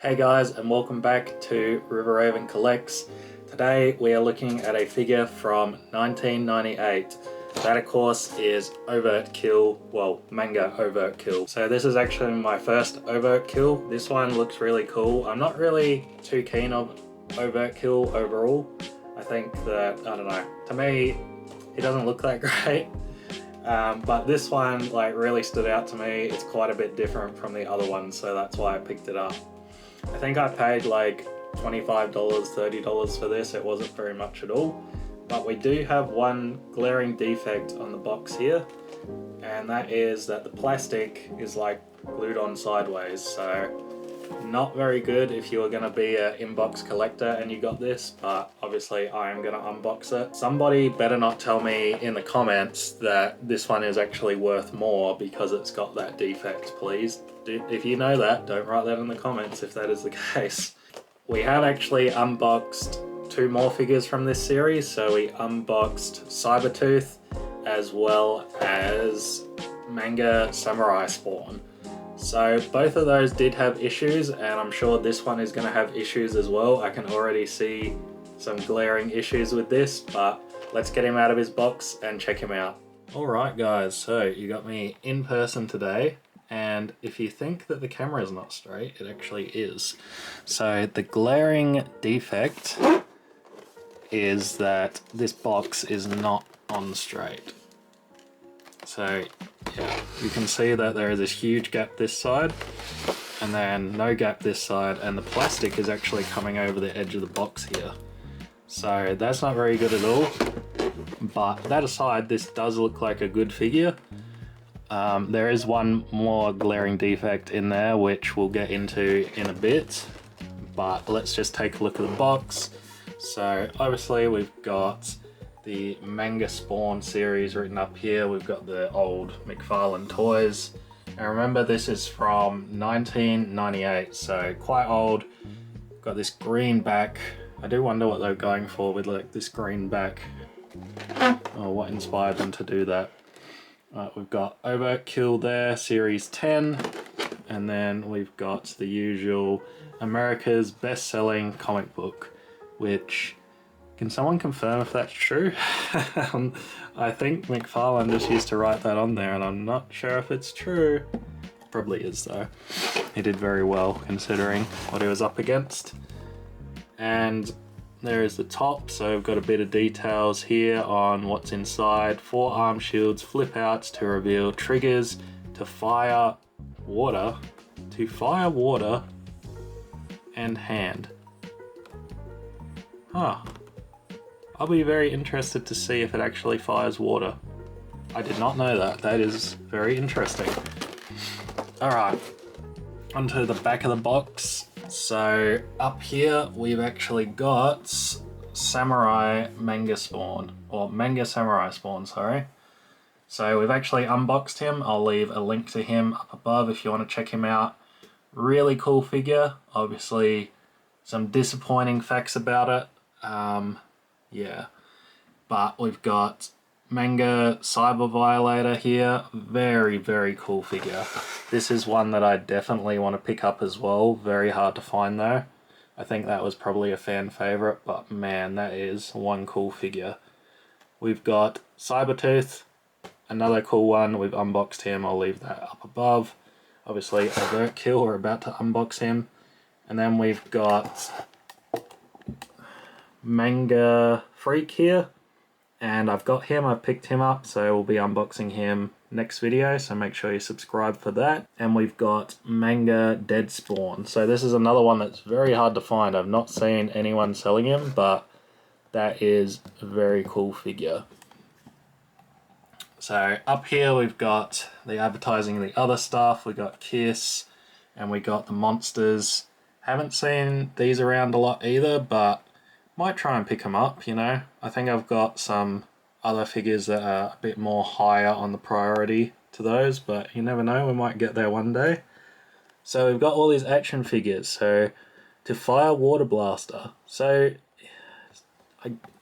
Hey guys, and welcome back to River Collects. Today we are looking at a figure from 1998. That of course is Overt-Kill, well, Manga Overt-Kill. So this is actually my first Overt-Kill. This one looks really cool. I'm not really too keen on Overt-Kill overall. I think that, I don't know, to me he doesn't look that great. But this one like really stood out to me. It's quite a bit different from the other ones, so that's why I picked it up. I think I paid like $25, $30 for this. It wasn't very much at all. But we do have one glaring defect on the box here, and that is that the plastic is like glued on sideways. So not very good if you are going to be an inbox collector and you got this, but obviously I am going to unbox it. Somebody better not tell me in the comments that this one is actually worth more because it's got that defect, please. If you know that, don't write that in the comments if that is the case. We have actually unboxed two more figures from this series. So we unboxed Sabertooth as well as Manga Samurai Spawn. So both of those did have issues, and I'm sure this one is going to have issues as well. I can already see some glaring issues with this, but let's get him out of his box and check him out. Alright guys, so you got me in person today, and if you think that the camera is not straight, it actually is. So the glaring defect is that this box is not on straight. So yeah, you can see that there is this huge gap this side and then no gap this side, and the plastic is actually coming over the edge of the box here. So that's not very good at all, but that aside, this does look like a good figure. There is one more glaring defect in there which we'll get into in a bit, but let's just take a look at the box. So obviously we've got the Manga Spawn series written up here. We've got the old McFarlane toys. And remember, this is from 1998, so quite old. Got this green back. I do wonder what they're going for with like this green back. Or what inspired them to do that. We've got Overt-Kill there, series 10. And then we've got the usual America's best-selling comic book, which... Can someone confirm if that's true? I think McFarlane just used to write that on there, and I'm not sure if it's true. Probably is though. He did very well considering what he was up against. And there is the top, so we've got a bit of details here on what's inside. 4 arm shields, flip outs to reveal triggers to fire water, and hand. Huh. I'll be very interested to see if it actually fires water. I did not know that. That is very interesting. Alright, onto the back of the box. So up here we've actually got Samurai Manga Spawn, or Manga Samurai Spawn, sorry. So we've actually unboxed him. I'll leave a link to him up above if you want to check him out. Really cool figure. Obviously some disappointing facts about it. Yeah, but we've got Manga Cyber Violator here. Very, very cool figure. This is one that I definitely want to pick up as well. Very hard to find though. I think that was probably a fan favorite, but man, that is one cool figure. We've got Sabertooth, another cool one. We've unboxed him. I'll leave that up above. Obviously, Overt-Kill, we're about to unbox him. And then we've got Manga Freak here, and I've got him, I've picked him up, so we'll be unboxing him next video, so make sure you subscribe for that. And we've got Manga Dead Spawn. So this is another one that's very hard to find. I've not seen anyone selling him, but that is a very cool figure. So up here we've got the advertising and the other stuff. We got Kiss, and we got the monsters. Haven't seen these around a lot either, but might try and pick them up, you know. I think I've got some other figures that are a bit more higher on the priority to those, but you never know, we might get there one day. So we've got all these action figures. So to fire water blaster. So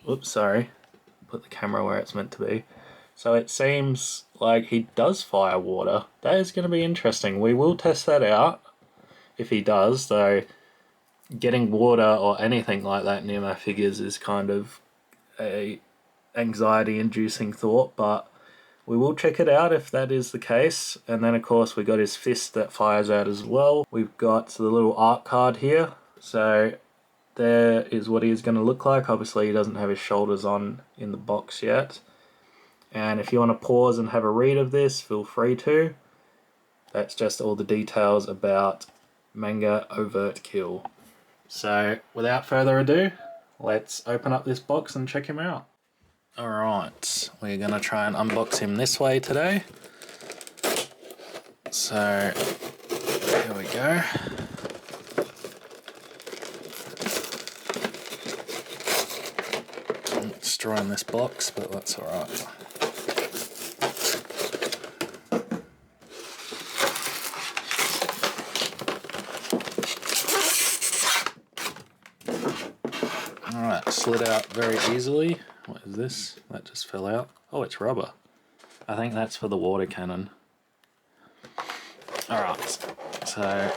oops, sorry. Put the camera where it's meant to be. So it seems like he does fire water. That is going to be interesting. We will test that out if he does, though. getting water or anything like that near my figures is kind of a anxiety-inducing thought, but we will check it out if that is the case. And then of course we got his fist that fires out as well. We've got the little art card here. So there is what he's going to look like. Obviously he doesn't have his shoulders on in the box yet. And if you want to pause and have a read of this, feel free to. That's just all the details about Manga Overt-Kill. So without further ado, let's open up this box and check him out. Alright, we're going to try and unbox him this way today. So, here we go. I'm destroying this box, but that's alright. Alright, slid out very easily. What is this? That just fell out. Oh, it's rubber. I think that's for the water cannon. Alright, so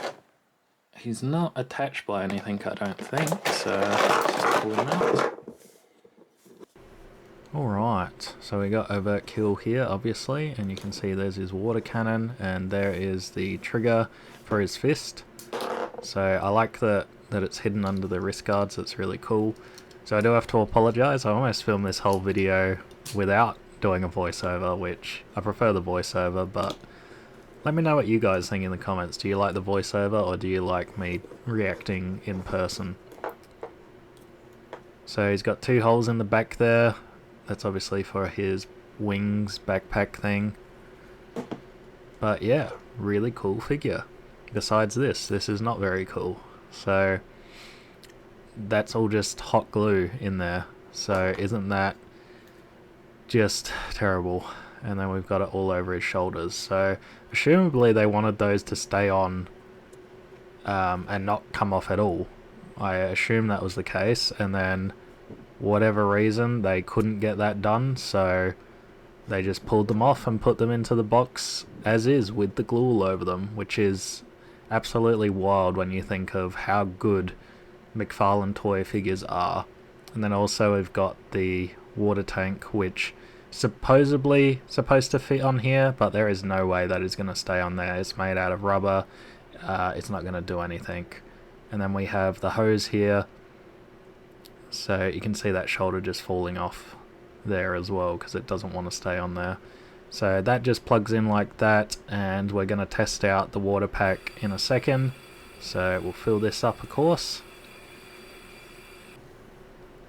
he's not attached by anything, I don't think, so just pull him out. Alright, so we got OvertKill here, obviously, and you can see there's his water cannon, and there is the trigger for his fist. So I like that it's hidden under the wrist guards. It's really cool. So I do have to apologise, I almost filmed this whole video without doing a voiceover, which I prefer the voiceover, but let me know what you guys think in the comments. Do you like the voiceover, or do you like me reacting in person? So he's got 2 holes in the back there. That's obviously for his wings backpack thing. But yeah, really cool figure. Besides this is not very cool. So that's all just hot glue in there, so isn't that just terrible? And then we've got it all over his shoulders, so presumably they wanted those to stay on and not come off at all. I assume that was the case, and then whatever reason they couldn't get that done, so they just pulled them off and put them into the box as is with the glue all over them, which is absolutely wild when you think of how good McFarlane toy figures are. And then also we've got the water tank, which supposedly supposed to fit on here, but there is no way that is going to stay on there. It's made out of rubber. It's not going to do anything. And then we have the hose here, so you can see that shoulder just falling off there as well because it doesn't want to stay on there. So that just plugs in like that, and we're going to test out the water pack in a second. So we'll fill this up, of course,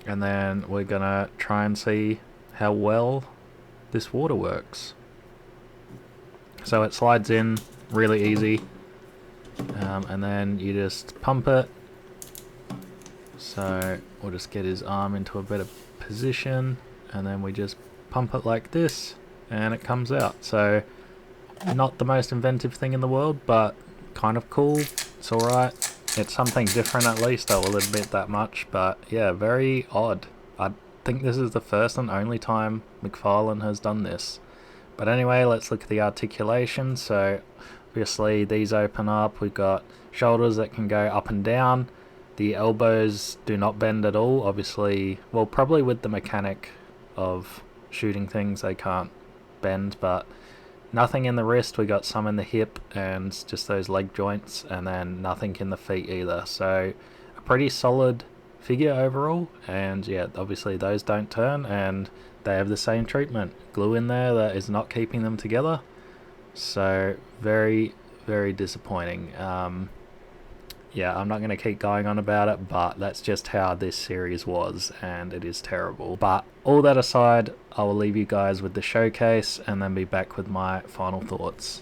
and then we're going to try and see how well this water works. So it slides in really easy, and then you just pump it. So we'll just get his arm into a better position, and then we just pump it like this, and it comes out. So not the most inventive thing in the world, but kind of cool. It's alright. It's something different, at least, I will admit that much. But yeah, very odd. I think this is the first and only time McFarlane has done this. But anyway, let's look at the articulation. So obviously these open up. We've got shoulders that can go up and down. The elbows do not bend at all. Obviously, well, probably with the mechanic of shooting things they can't bend, but nothing in the wrist. We got some in the hip and just those leg joints, and then nothing in the feet either. So a pretty solid figure overall, and yeah, obviously those don't turn, and they have the same treatment. Glue in there that is not keeping them together. So very, very disappointing. Yeah, I'm not going to keep going on about it, but that's just how this series was, and it is terrible. But all that aside, I will leave you guys with the showcase and then be back with my final thoughts.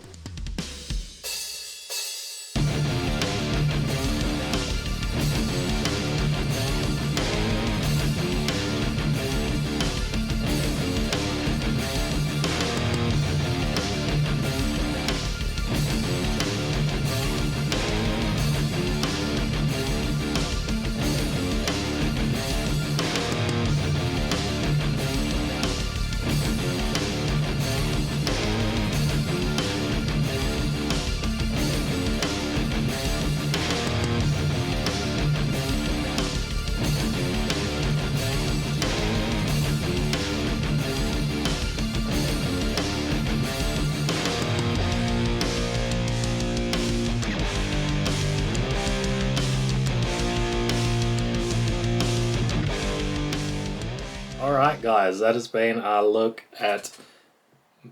Alright guys, that has been our look at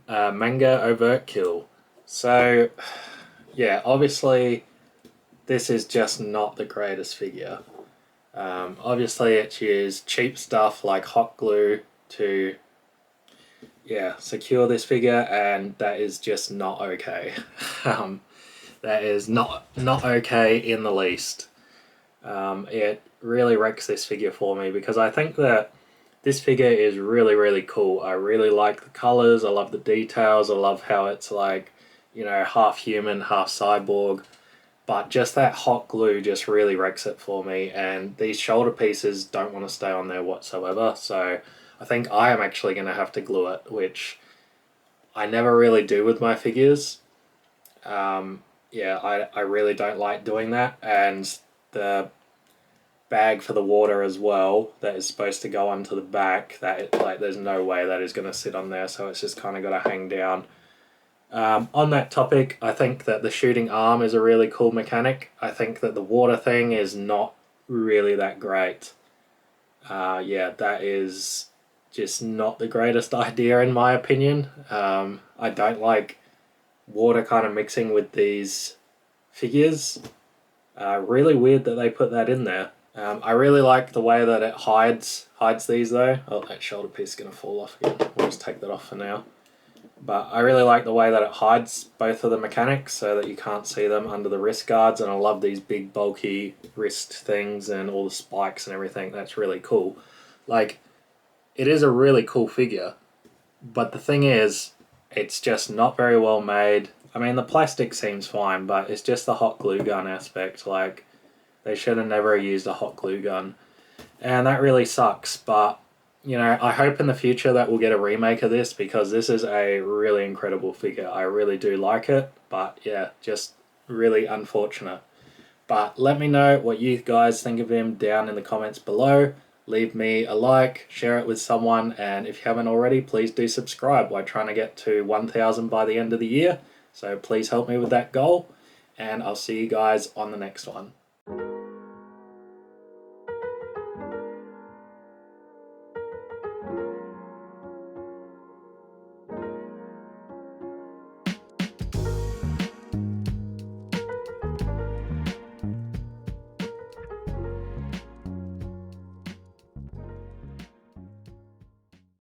Manga Overt-Kill. So, yeah, obviously this is just not the greatest figure. Obviously it's used cheap stuff like hot glue to secure this figure, and that is just not okay. That is not okay in the least. It really wrecks this figure for me because I think that this figure is really cool. I really like the colors, I love the details, I love how it's like, you know, half human, half cyborg. But just that hot glue just really wrecks it for me, and these shoulder pieces don't want to stay on there whatsoever, so I think I am actually going to have to glue it, which I never really do with my figures. I really don't like doing that, and the bag for the water as well that is supposed to go onto the back, there's no way that is going to sit on there, so it's just kind of got to hang down. On that topic, I think that the shooting arm is a really cool mechanic. I think that the water thing is not really that great. That is just not the greatest idea in my opinion. I don't like water kind of mixing with these figures. Really weird that they put that in there. I really like the way that it hides these though. Oh, that shoulder piece is going to fall off again. We'll just take that off for now. But I really like the way that it hides both of the mechanics so that you can't see them under the wrist guards, and I love these big bulky wrist things and all the spikes and everything. That's really cool. Like, it is a really cool figure, but the thing is, it's just not very well made. I mean, the plastic seems fine, but it's just the hot glue gun aspect. Like, they should have never used a hot glue gun, and that really sucks. But you know, I hope in the future that we'll get a remake of this, because this is a really incredible figure. I really do like it, but yeah, just really unfortunate. But let me know what you guys think of him down in the comments below. Leave me a like, share it with someone, and if you haven't already, please do subscribe. We're trying to get to 1,000 by the end of the year, so please help me with that goal, and I'll see you guys on the next one.